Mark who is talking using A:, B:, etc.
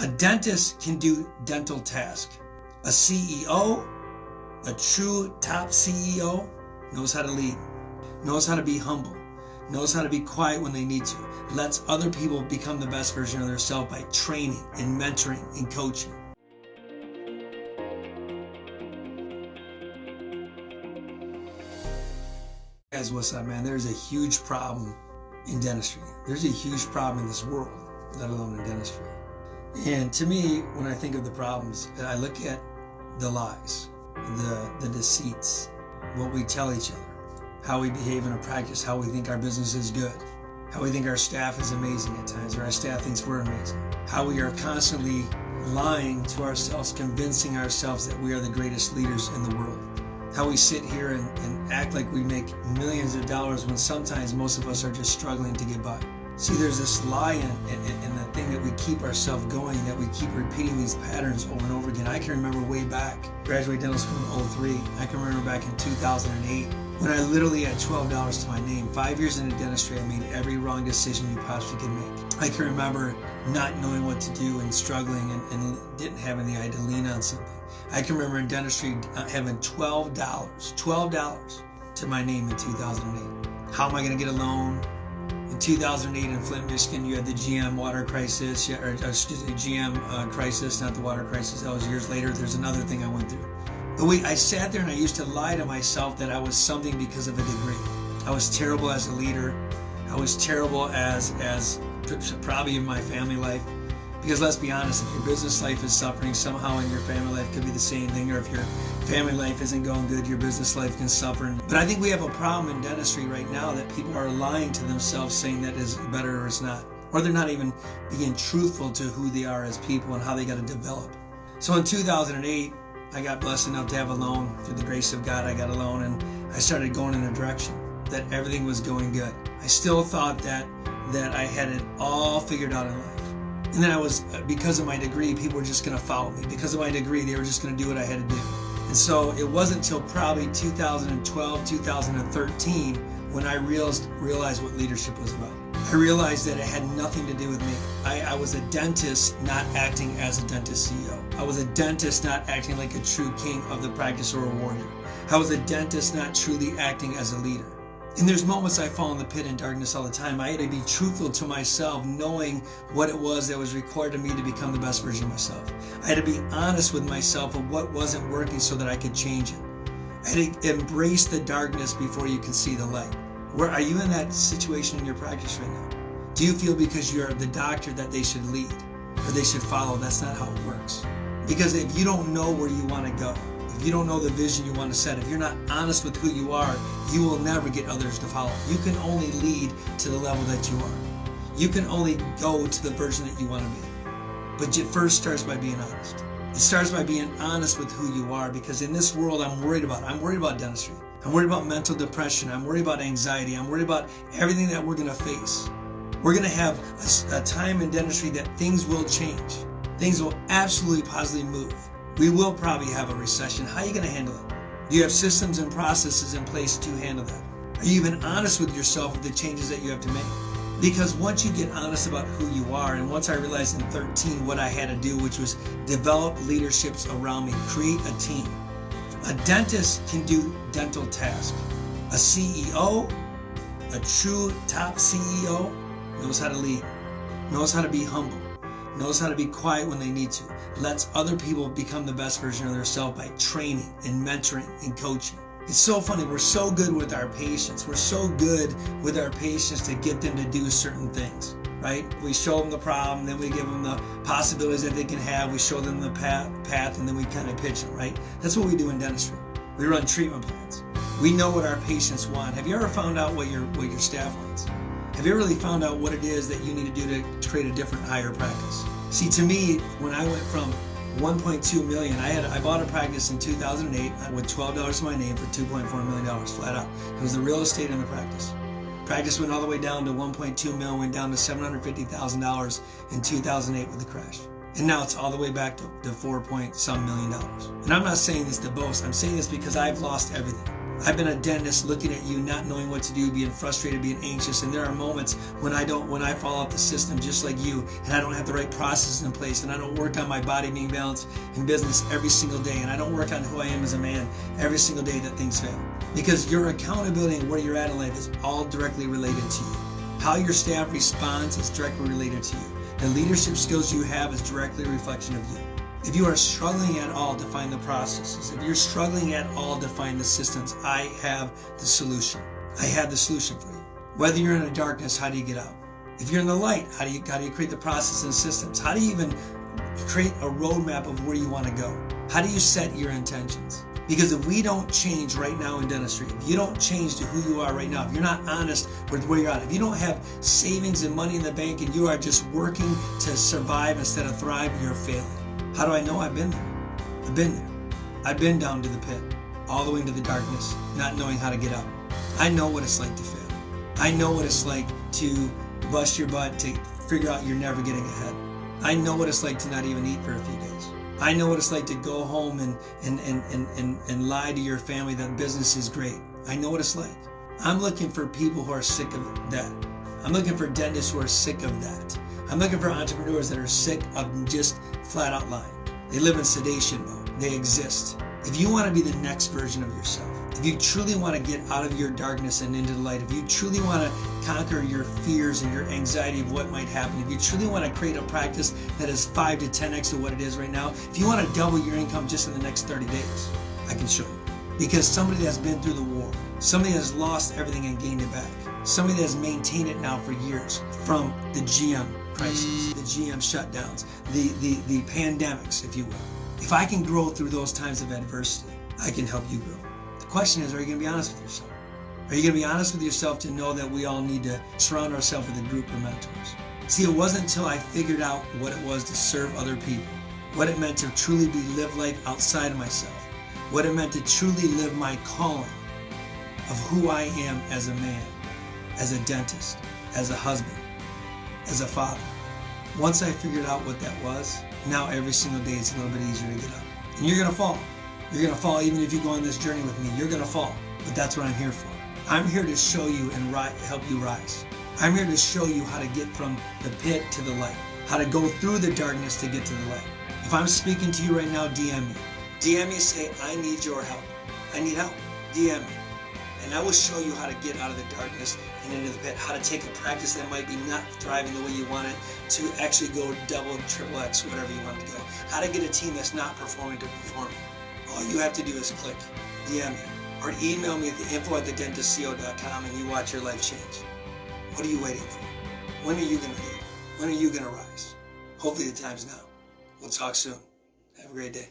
A: A dentist can do dental tasks. A CEO, a true top CEO, knows how to lead, knows how to be humble, knows how to be quiet when they need to, lets other people become the best version of themselves by training and mentoring and coaching. Guys, what's up, man? There's a huge problem in dentistry. There's a huge problem in this world, let alone in dentistry. And to me, when I think of the problems, I look at the lies, the deceits, what we tell each other, how we behave in a practice, how we think our business is good, how we think our staff is amazing at times, or our staff thinks we're amazing, how we are constantly lying to ourselves, convincing ourselves that we are the greatest leaders in the world, how we sit here and act like we make millions of dollars when sometimes most of us are just struggling to get by. See, there's this lie in the thing that we keep ourselves going, that we keep repeating these patterns over and over again. I can remember way back, graduated dental school in 03. I can remember back in 2008 when I literally had $12 to my name. 5 years into dentistry, I made every wrong decision you possibly could make. I can remember not knowing what to do and struggling and didn't have any idea to lean on something. I can remember in dentistry having $12 to my name in 2008. How am I going to get a loan? In 2008 in Flint, Michigan, you had the GM water crisis, GM crisis, not the water crisis. That was years later. There's another thing I went through. But I sat there and I used to lie to myself that I was something because of a degree. I was terrible as a leader. I was terrible as probably in my family life. Because let's be honest, if your business life is suffering, somehow in your family life could be the same thing. Or if your family life isn't going good, your business life can suffer. But I think we have a problem in dentistry right now that people are lying to themselves, saying that is better or it's not. Or they're not even being truthful to who they are as people and how they got to develop. So in 2008, I got blessed enough to have a loan. Through the grace of God, I got a loan and I started going in a direction that everything was going good. I still thought that I had it all figured out in life. And then because of my degree, people were just going to follow me. Because of my degree, they were just going to do what I had to do. And so it wasn't until probably 2012, 2013 when I realized what leadership was about. I realized that it had nothing to do with me. I was a dentist not acting as a dentist CEO. I was a dentist not acting like a true king of the practice or a warrior. I was a dentist not truly acting as a leader. And there's moments I fall in the pit in darkness all the time. I had to be truthful to myself, knowing what it was that was required of me to become the best version of myself. I had to be honest with myself of what wasn't working so that I could change it. I had to embrace the darkness before you can see the light. Where are you in that situation in your practice right now? Do you feel because you're the doctor that they should lead or they should follow? That's not how it works. Because if you don't know where you want to go, if you don't know the vision you want to set, if you're not honest with who you are, you will never get others to follow. You can only lead to the level that you are. You can only go to the version that you want to be. But it first starts by being honest. It starts by being honest with who you are, because in this world I'm worried about dentistry. I'm worried about mental depression. I'm worried about anxiety. I'm worried about everything that we're going to face. We're going to have a time in dentistry that things will change. Things will absolutely positively move. We will probably have a recession. How are you going to handle it? Do you have systems and processes in place to handle that? Are you even honest with yourself with the changes that you have to make? Because once you get honest about who you are, and once I realized in 13 what I had to do, which was develop leaderships around me, create a team. A dentist can do dental tasks. A CEO, a true top CEO, knows how to lead, knows how to be humble, knows how to be quiet when they need to, lets other people become the best version of themselves by training and mentoring and coaching. It's so funny, we're so good with our patients. We're so good with our patients to get them to do certain things, right? We show them the problem, then we give them the possibilities that they can have. We show them the path, and then we kind of pitch them, right? That's what we do in dentistry. We run treatment plans. We know what our patients want. Have you ever found out what your staff wants? Have you ever really found out what it is that you need to do to create a different, higher practice? See, to me, when I went from 1.2 million, I bought a practice in 2008 with $12 to my name for $2.4 million flat out. It was the real estate in the practice. Practice went all the way down to 1.2 million, went down to $750,000 in 2008 with the crash. And now it's all the way back to 4 point some million dollars. And I'm not saying this to boast. I'm saying this because I've lost everything. I've been a dentist looking at you, not knowing what to do, being frustrated, being anxious. And there are moments when I fall off the system just like you, and I don't have the right processes in place, and I don't work on my body being balanced in business every single day, and I don't work on who I am as a man every single day that things fail. Because your accountability and where you're at in life is all directly related to you. How your staff responds is directly related to you. The leadership skills you have is directly a reflection of you. If you are struggling at all to find the processes, if you're struggling at all to find the systems, I have the solution. I have the solution for you. Whether you're in the darkness, how do you get out? If you're in the light, how do you create the process and systems? How do you even create a roadmap of where you want to go? How do you set your intentions? Because if we don't change right now in dentistry, if you don't change to who you are right now, if you're not honest with where you're at, if you don't have savings and money in the bank and you are just working to survive instead of thrive, you're failing. How do I know? I've been there. I've been there. I've been down to the pit, all the way into the darkness, not knowing how to get up. I know what it's like to fail. I know what it's like to bust your butt to figure out you're never getting ahead. I know what it's like to not even eat for a few days. I know what it's like to go home and lie to your family that business is great. I know what it's like. I'm looking for people who are sick of that. I'm looking for dentists who are sick of that. I'm looking for entrepreneurs that are sick of just flat out lying. They live in sedation mode. They exist. If you want to be the next version of yourself, if you truly want to get out of your darkness and into the light, if you truly want to conquer your fears and your anxiety of what might happen, if you truly want to create a practice that is 5 to 10x of what it is right now, if you want to double your income just in the next 30 days, I can show you. Because somebody that's been through the war, somebody that's lost everything and gained it back, somebody that has maintained it now for years, from the GM crisis, the GM shutdowns, the pandemics, if you will. If I can grow through those times of adversity, I can help you grow. The question is, are you going to be honest with yourself? Are you going to be honest with yourself to know that we all need to surround ourselves with a group of mentors? See, it wasn't until I figured out what it was to serve other people, what it meant to truly live life outside of myself, what it meant to truly live my calling of who I am as a man, as a dentist, as a husband, as a father. Once I figured out what that was, now every single day it's a little bit easier to get up. And you're going to fall. You're going to fall even if you go on this journey with me. You're going to fall. But that's what I'm here for. I'm here to show you and help you rise. I'm here to show you how to get from the pit to the light, how to go through the darkness to get to the light. If I'm speaking to you right now, DM me. DM me, say, I need your help. I need help. DM me. And I will show you how to get out of the darkness and into the pit, how to take a practice that might be not thriving the way you want it to actually go double, triple X, whatever you want to go. How to get a team that's not performing to perform. All you have to do is click, DM me, or email me at the info@thedentistco.com and you watch your life change. What are you waiting for? When are you going to leave? When are you going to rise? Hopefully the time's now. We'll talk soon. Have a great day.